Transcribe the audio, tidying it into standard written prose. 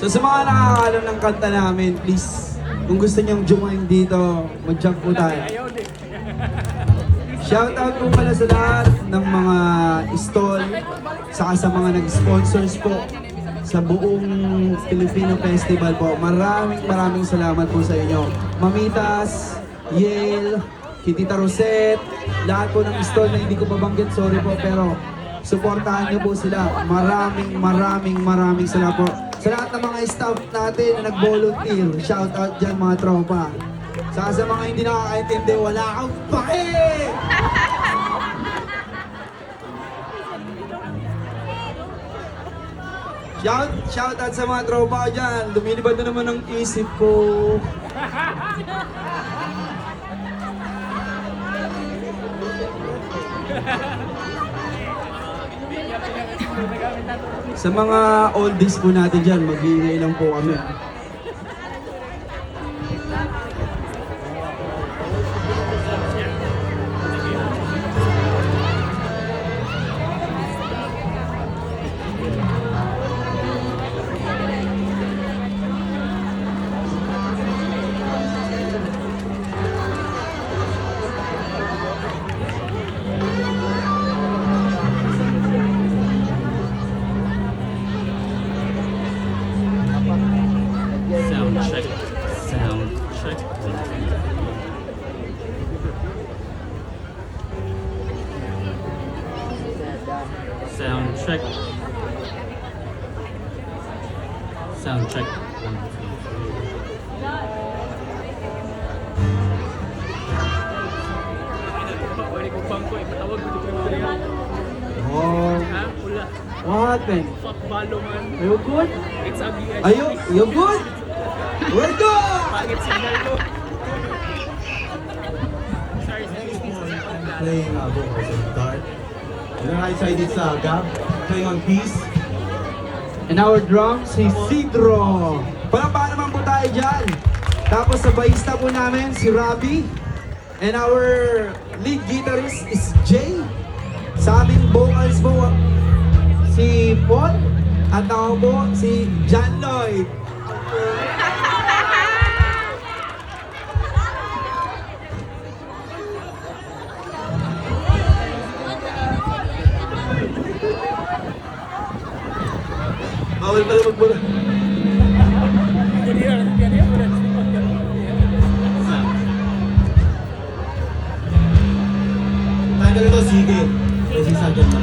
So sa mga nakakalam ng kanta namin, please, kung gusto niyong join dito, mag-jump po tayo. Shoutout po pala sa lahat ng mga stall, saka sa mga nag-sponsors po sa buong Filipino Festival po. Maraming salamat po sa inyo. Mamitas, Yale, Kitita Rosette, lahat po ng stall na hindi ko pabanggit, sorry po, pero suportahan niyo po sila. Maraming salamat po. Sa lahat ng mga staff natin na nag-volunteer, shoutout dyan mga tropa. Sa mga hindi nakakaintindi, wala kang pake! Shoutout sa mga tropa dyan. Lumilipad na naman ang isip ko. Sa mga oldies po natin dyan, mag-iingay lang po kami. Soundcheck. Oh, what happened? Fuck balo man. Are you good? It's ugly as Are you good? We're good! Pangit signal ko. Sorry, Playing vocals on guitar. On the right side it's Gab, playing on keys. And our drums, si Sidro. Palapa naman po tayo dyan. Tapos sa bahista po namin, si Rabi. And our lead guitarist is Jay. Sa aming vocals po, si Paul. At ako po, si John Lloyd. Bawal pala magbura. Tayo na ito, sige. Kasi sa dyan.